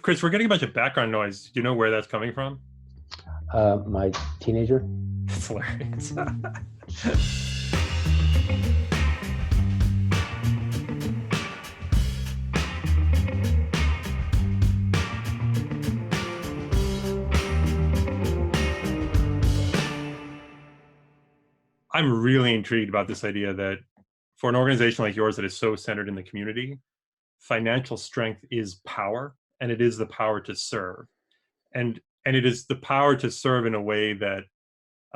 Chris, we're getting a bunch of background noise. Do you know where that's coming from? My teenager. It's hilarious. I'm really intrigued about this idea that for an organization like yours that is so centered in the community, financial strength is power, and it is the power to serve. And it is the power to serve in a way that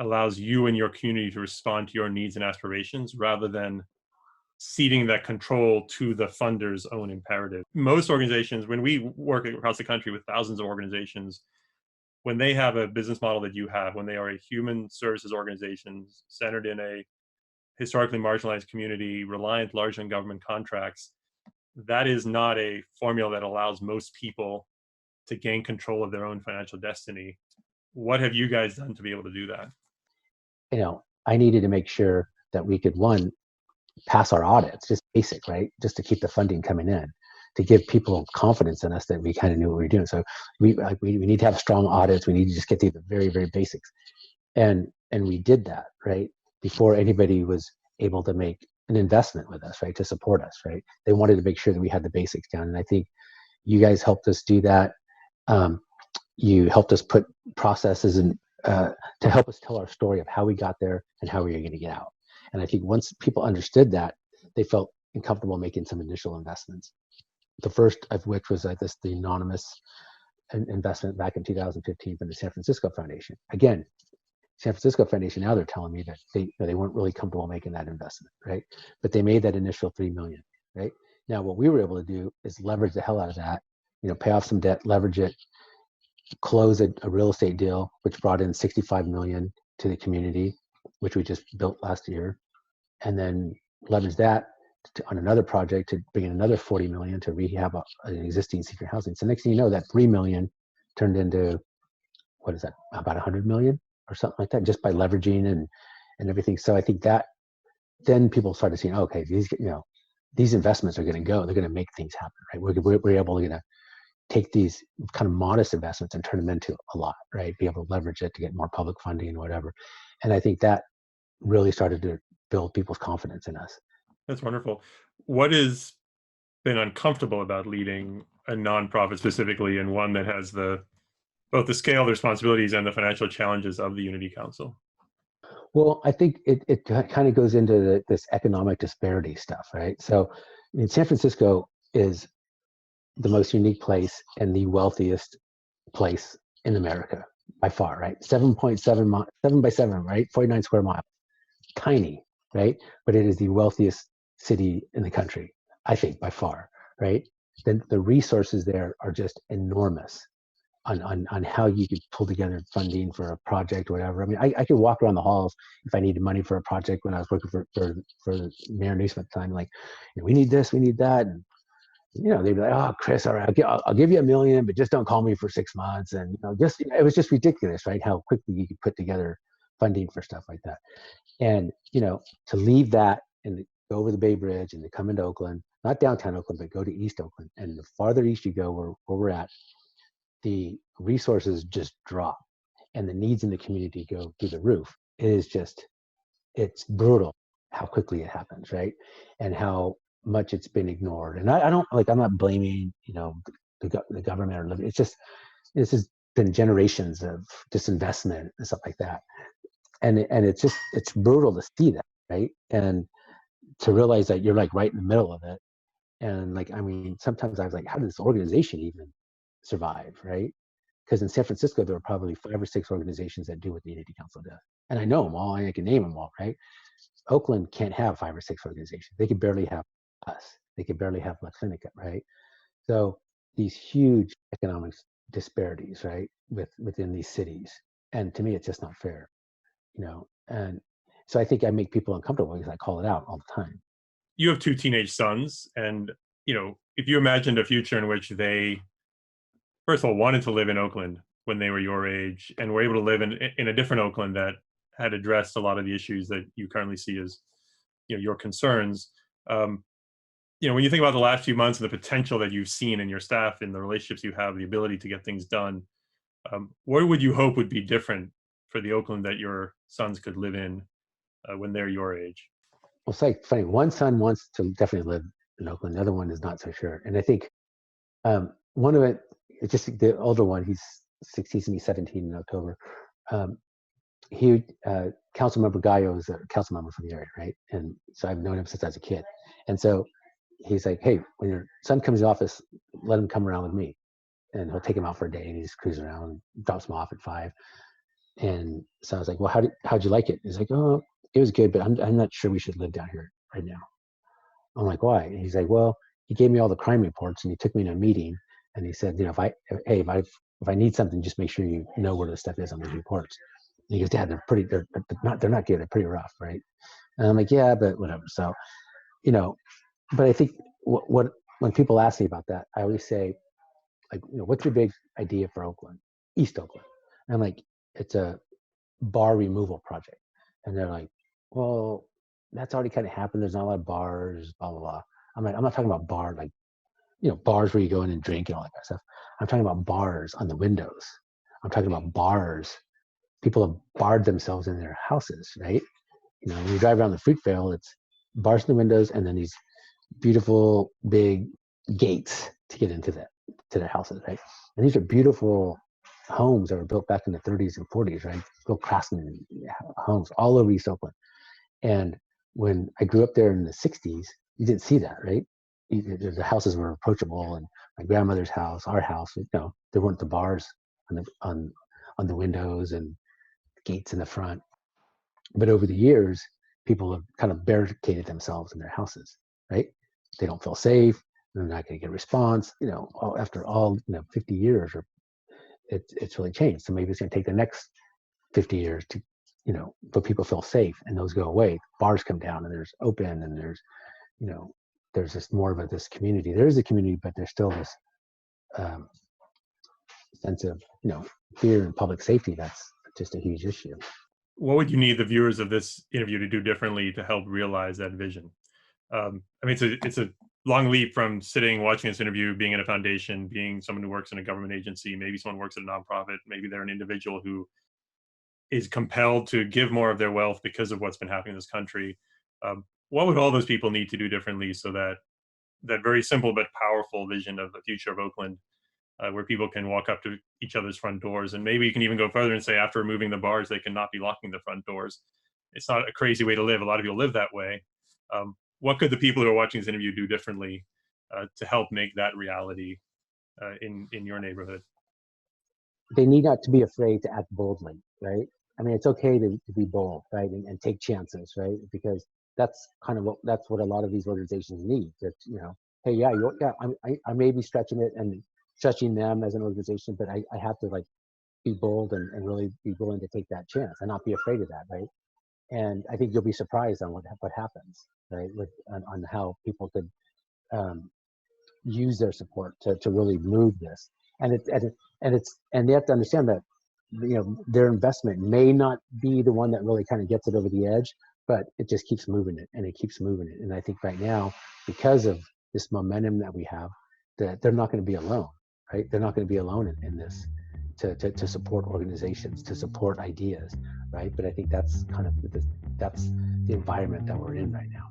allows you and your community to respond to your needs and aspirations rather than ceding that control to the funder's own imperative. Most organizations, when we work across the country with thousands of organizations, when they have a business model that you have, when they are a human services organization centered in a historically marginalized community, reliant largely on government contracts, that is not a formula that allows most people to gain control of their own financial destiny. What have you guys done to be able to do that? I needed to make sure that we could, one, pass our audits, just basic, right? Just to keep the funding coming in, to give people confidence in us that we kind of knew what we were doing. So we need to have strong audits. We need to just get through the very, very basics. And we did that, right? Before anybody was able to make an investment with us, right? To support us, right? They wanted to make sure that we had the basics down. And I think you guys helped us do that. You helped us put processes in to help us tell our story of how we got there and how we were going to get out. And I think once people understood that, they felt comfortable making some initial investments. The first of which was the anonymous investment back in 2015 from the San Francisco Foundation. Again, San Francisco Foundation, now they're telling me that they weren't really comfortable making that investment, right? But they made that initial $3 million, right? Now, what we were able to do is leverage the hell out of that, pay off some debt, leverage it, close a real estate deal, which brought in $65 million to the community, which we just built last year, and then leverage that on another project to bring in another $40 million to rehab an existing senior housing. So next thing you know, that $3 million turned into, what is that, about $100 million or something like that, just by leveraging and everything. So I think that then people started seeing, okay, these investments are going to go, they're going to make things happen, right? We're able to take these kind of modest investments and turn them into a lot, right? Be able to leverage it to get more public funding and whatever. And I think that really started to build people's confidence in us. That's wonderful. What has been uncomfortable about leading a nonprofit specifically, and one that has both the scale, the responsibilities, and the financial challenges of the Unity Council? Well, I think it kind of goes into this economic disparity stuff, right? So San Francisco is the most unique place and the wealthiest place in America by far, right? 7 by 7, right? 49 square miles, tiny, right? But it is the wealthiest city in the country, I think, by far, right? Then the resources there are just enormous on how you could pull together funding for a project or whatever. I mean, I could walk around the halls if I needed money for a project when I was working for Mayor Newsom at the time, like, we need this, we need that. And they'd be like, "Oh, Chris, all right, I'll give you $1 million, but just don't call me for 6 months." And it was just ridiculous, right? How quickly you could put together funding for stuff like that. And to leave that and go over the Bay Bridge and to come into Oakland, not downtown Oakland, but go to East Oakland. And the farther east you go, where we're at, the resources just drop, and the needs in the community go through the roof. It's brutal how quickly it happens, right? And how much it's been ignored. And I'm not blaming the government or living. It's just this has been generations of disinvestment and stuff like that, and it's brutal to see that, right? And to realize that you're like right in the middle of it. And sometimes I was like, how did this organization even survive, right? Because in San Francisco there are probably 5 or 6 organizations that do what the Unity Council does, and I know them all. I can name them all, right? Oakland can't have 5 or 6 organizations. They could barely have us. They could barely have La Clinica, right? So these huge economic disparities, right, within these cities. And to me, it's just not fair, And so I think I make people uncomfortable because I call it out all the time. You have 2 teenage sons, and if you imagined a future in which they, first of all, wanted to live in Oakland when they were your age, and were able to live in a different Oakland that had addressed a lot of the issues that you currently see as your concerns, when you think about the last few months and the potential that you've seen in your staff and the relationships you have, the ability to get things done, what would you hope would be different for the Oakland that your sons could live in when they're your age? Well, it's like funny. One son wants to definitely live in Oakland. The other one is not so sure. And I think one of it's just the older one. He's 16, he's gonna be 17 in October. Um, he council member Gallo is a council member from the area, right? And so I've known him since I was a kid. And so he's like, hey, when your son comes to the office, let him come around with me, and he'll take him out for a day, and he just cruises around, and drops him off at 5. And so I was like, well, how'd you like it? He's like, oh, it was good, but I'm not sure we should live down here right now. I'm like, why? And he's like, well, he gave me all the crime reports, and he took me to a meeting, and he said, if I need something, just make sure you know where the stuff is on those reports. And he goes, Dad, they're not good, they're pretty rough, right? And I'm like, yeah, but whatever. So, but I think what when people ask me about that, I always say, like, what's your big idea for Oakland, East Oakland? And I'm like, it's a bar removal project. And they're like, well, that's already kind of happened. There's not a lot of bars, blah, blah, blah. I'm like, I'm not talking about bar, like, bars where you go in and drink and all that kind of stuff. I'm talking about bars on the windows. I'm talking about bars. People have barred themselves in their houses, right? When you drive around the Fruitvale, it's bars in the windows and then these beautiful big gates to get to their houses, right? And these are beautiful homes that were built back in the 30s and 40s, right? Real craftsman homes all over East Oakland. And when I grew up there in the 60s, you didn't see that, right? The houses were approachable, and my grandmother's house, our house, there weren't the bars on the windows and gates in the front. But over the years, people have kind of barricaded themselves in their houses, right? They don't feel safe. They're not going to get a response. After all, 50 years, or it's really changed. So maybe it's going to take the next 50 years to, but people feel safe, and those go away. Bars come down, and there's open, and there's just more of this community. There is a community, but there's still this sense of, fear and public safety. That's just a huge issue. What would you need the viewers of this interview to do differently to help realize that vision? It's a long leap from watching this interview, being in a foundation, being someone who works in a government agency, maybe someone works at a nonprofit, maybe they're an individual who is compelled to give more of their wealth because of what's been happening in this country. What would all those people need to do differently so that that very simple but powerful vision of the future of Oakland, where people can walk up to each other's front doors, and maybe you can even go further and say after removing the bars, they can not be locking the front doors. It's not a crazy way to live. A lot of people live that way. What could the people who are watching this interview do differently to help make that reality in your neighborhood? They need not to be afraid to act boldly, right? I mean, it's okay to be bold, right, and take chances, right? Because that's what a lot of these organizations need. That hey, I may be stretching it and stretching them as an organization, but I have to be bold and really be willing to take that chance and not be afraid of that, right? And I think you'll be surprised on what happens, right, on how people could use their support to really move this. And they have to understand that their investment may not be the one that really kind of gets it over the edge, but it just keeps moving it, and it keeps moving it. And I think right now, because of this momentum that we have, that they're not going to be alone, right? They're not going to be alone in this to support organizations, to support ideas, right? But I think that's the environment that we're in right now.